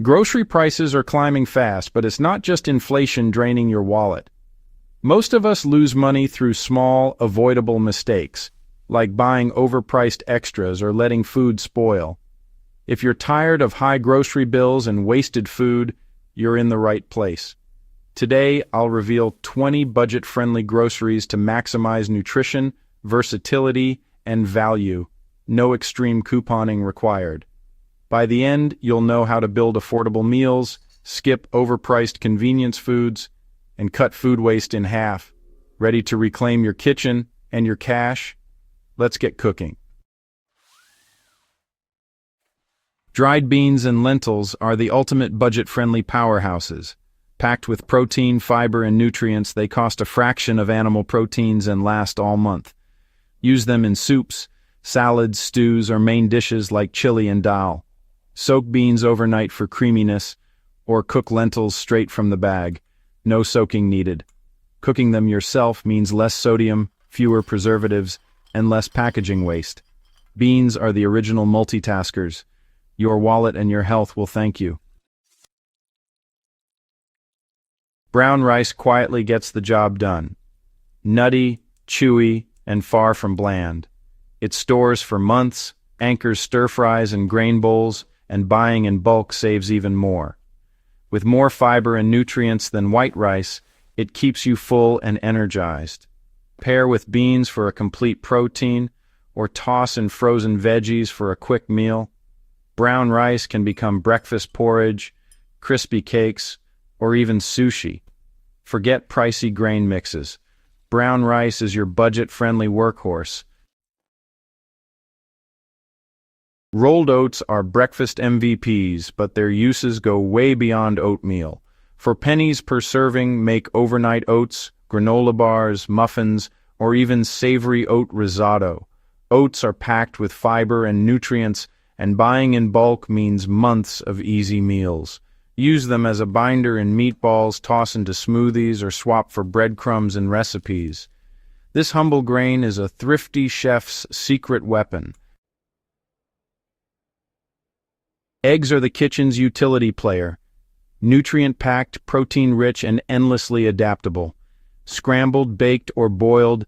Grocery prices are climbing fast, but it's not just inflation draining your wallet. Most of us lose money through small, avoidable mistakes, like buying overpriced extras or letting food spoil. If you're tired of high grocery bills and wasted food, you're in the right place. Today, I'll reveal 20 budget-friendly groceries to maximize nutrition, versatility, and value. No extreme couponing required. By the end, you'll know how to build affordable meals, skip overpriced convenience foods, and cut food waste in half. Ready to reclaim your kitchen and your cash? Let's get cooking. Dried beans and lentils are the ultimate budget-friendly powerhouses. Packed with protein, fiber, and nutrients, they cost a fraction of animal proteins and last all month. Use them in soups, salads, stews, or main dishes like chili and dal. Soak beans overnight for creaminess, or cook lentils straight from the bag. No soaking needed. Cooking them yourself means less sodium, fewer preservatives, and less packaging waste. Beans are the original multitaskers. Your wallet and your health will thank you. Brown rice quietly gets the job done. Nutty, chewy, and far from bland. It stores for months, anchors stir-fries and grain bowls, and buying in bulk saves even more. With more fiber and nutrients than white rice, it keeps you full and energized. Pair with beans for a complete protein, or toss in frozen veggies for a quick meal. Brown rice can become breakfast porridge, crispy cakes, or even sushi. Forget pricey grain mixes. Brown rice is your budget-friendly workhorse. Rolled oats are breakfast MVPs, but their uses go way beyond oatmeal. For pennies per serving, make overnight oats, granola bars, muffins, or even savory oat risotto. Oats are packed with fiber and nutrients, and buying in bulk means months of easy meals. Use them as a binder in meatballs, toss into smoothies, or swap for breadcrumbs in recipes. This humble grain is a thrifty chef's secret weapon. Eggs are the kitchen's utility player. Nutrient-packed, protein-rich, and endlessly adaptable. Scrambled, baked, or boiled,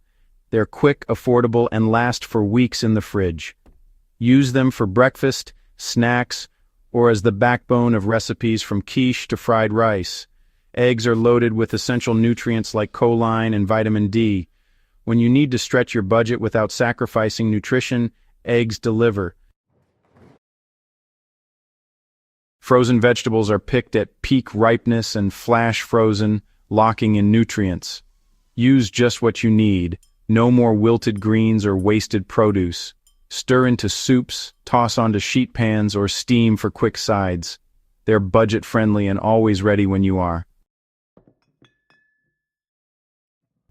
they're quick, affordable, and last for weeks in the fridge. Use them for breakfast, snacks, or as the backbone of recipes from quiche to fried rice. Eggs are loaded with essential nutrients like choline and vitamin D. When you need to stretch your budget without sacrificing nutrition, eggs deliver. Frozen vegetables are picked at peak ripeness and flash frozen, locking in nutrients. Use just what you need. No more wilted greens or wasted produce. Stir into soups, toss onto sheet pans, or steam for quick sides. They're budget-friendly and always ready when you are.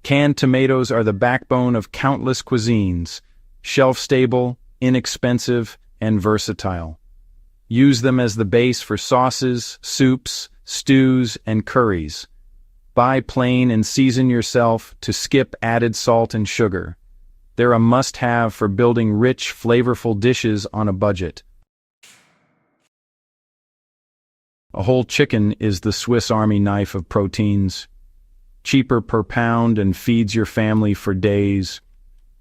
Canned tomatoes are the backbone of countless cuisines. Shelf-stable, inexpensive, and versatile. Use them as the base for sauces, soups, stews, and curries. Buy plain and season yourself to skip added salt and sugar. They're a must-have for building rich, flavorful dishes on a budget. A whole chicken is the Swiss Army knife of proteins. Cheaper per pound and feeds your family for days.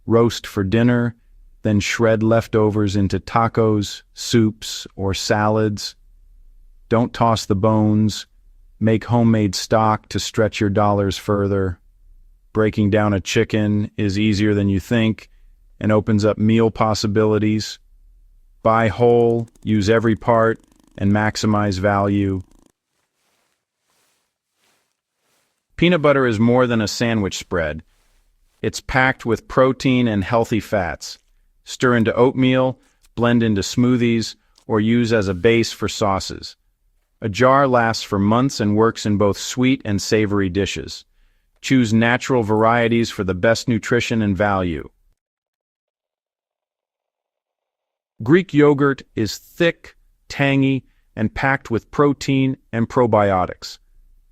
Roast for dinner, then shred leftovers into tacos, soups, or salads. Don't toss the bones. Make homemade stock to stretch your dollars further. Breaking down a chicken is easier than you think and opens up meal possibilities. Buy whole, use every part, and maximize value. Peanut butter is more than a sandwich spread. It's packed with protein and healthy fats. Stir into oatmeal, blend into smoothies, or use as a base for sauces. A jar lasts for months and works in both sweet and savory dishes. Choose natural varieties for the best nutrition and value. Greek yogurt is thick, tangy, and packed with protein and probiotics.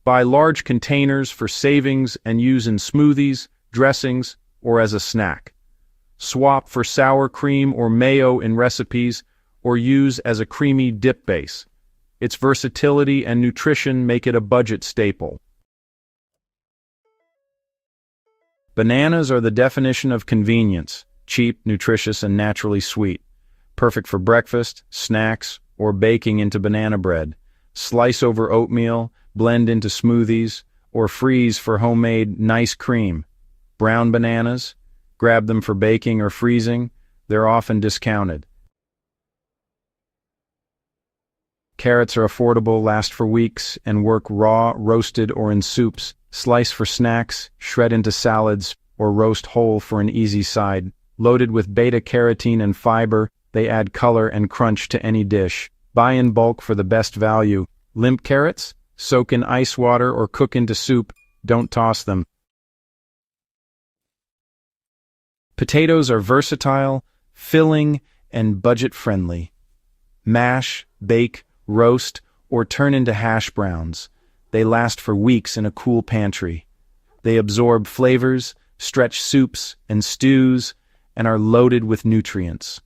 Buy large containers for savings and use in smoothies, dressings, or as a snack. Swap for sour cream or mayo in recipes, or use as a creamy dip base. Its versatility and nutrition make it a budget staple. Bananas are the definition of convenience, cheap, nutritious, and naturally sweet. Perfect for breakfast, snacks, or baking into banana bread. Slice over oatmeal, blend into smoothies, or freeze for homemade nice cream. Brown bananas, grab them for baking or freezing. They're often discounted. Carrots are affordable, last for weeks, and work raw, roasted, or in soups. Slice for snacks, shred into salads, or roast whole for an easy side. Loaded with beta-carotene and fiber, they add color and crunch to any dish. Buy in bulk for the best value. Limp carrots? Soak in ice water or cook into soup. Don't toss them. Potatoes are versatile, filling, and budget-friendly. Mash, bake, roast, or turn into hash browns. They last for weeks in a cool pantry. They absorb flavors, stretch soups and stews, and are loaded with nutrients.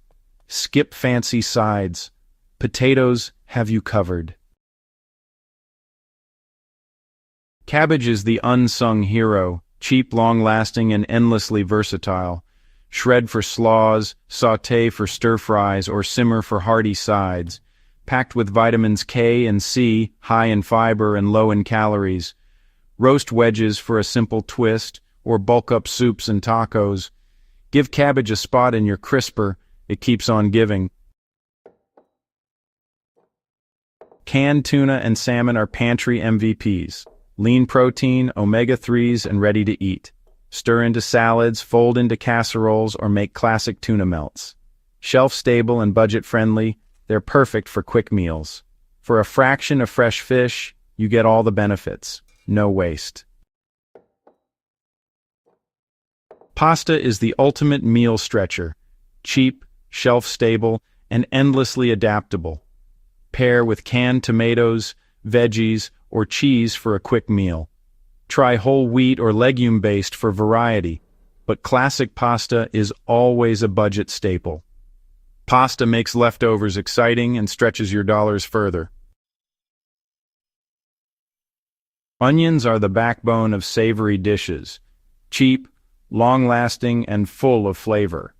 Skip fancy sides. Potatoes have you covered. Cabbage is the unsung hero, cheap, long-lasting, and endlessly versatile. Shred for slaws, sauté for stir-fries, or simmer for hearty sides. Packed with vitamins K and C, high in fiber and low in calories. Roast wedges for a simple twist, or bulk up soups and tacos. Give cabbage a spot in your crisper, it keeps on giving. Canned tuna and salmon are pantry MVPs. Lean protein, omega-3s, and ready to eat. Stir into salads, fold into casseroles, or make classic tuna melts. Shelf-stable and budget-friendly, they're perfect for quick meals. For a fraction of fresh fish, you get all the benefits. No waste. Pasta is the ultimate meal stretcher. Cheap, shelf-stable, and endlessly adaptable. Pair with canned tomatoes, veggies, or cheese for a quick meal. Try whole wheat or legume-based for variety, but classic pasta is always a budget staple. Pasta makes leftovers exciting and stretches your dollars further. Onions are the backbone of savory dishes. Cheap, long-lasting, and full of flavor.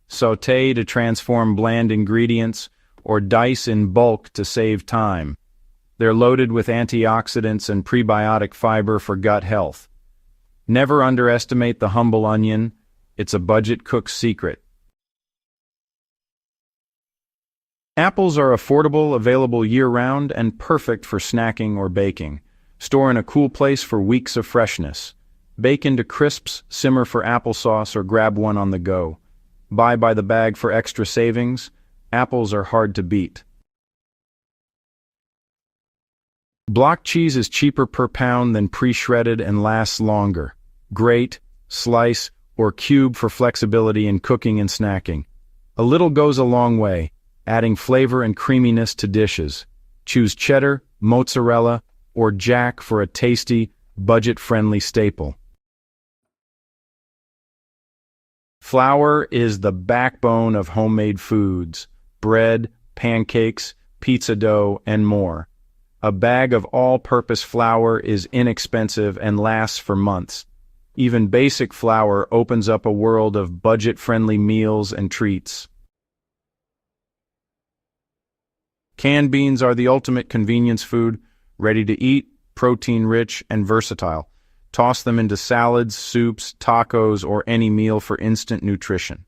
Sauté to transform bland ingredients, or dice in bulk to save time. They're loaded with antioxidants and prebiotic fiber for gut health. Never underestimate the humble onion. It's a budget cook's secret. Apples are affordable, available year-round, and perfect for snacking or baking. Store in a cool place for weeks of freshness. Bake into crisps, simmer for applesauce, or grab one on the go. Buy by the bag for extra savings. Apples are hard to beat. Block cheese is cheaper per pound than pre-shredded and lasts longer. Grate, slice, or cube for flexibility in cooking and snacking. A little goes a long way, adding flavor and creaminess to dishes. Choose cheddar, mozzarella, or jack for a tasty, budget-friendly staple. Flour is the backbone of homemade foods, bread, pancakes, pizza dough, and more. A bag of all-purpose flour is inexpensive and lasts for months. Even basic flour opens up a world of budget-friendly meals and treats. Canned beans are the ultimate convenience food, ready to eat, protein-rich, and versatile. Toss them into salads, soups, tacos, or any meal for instant nutrition.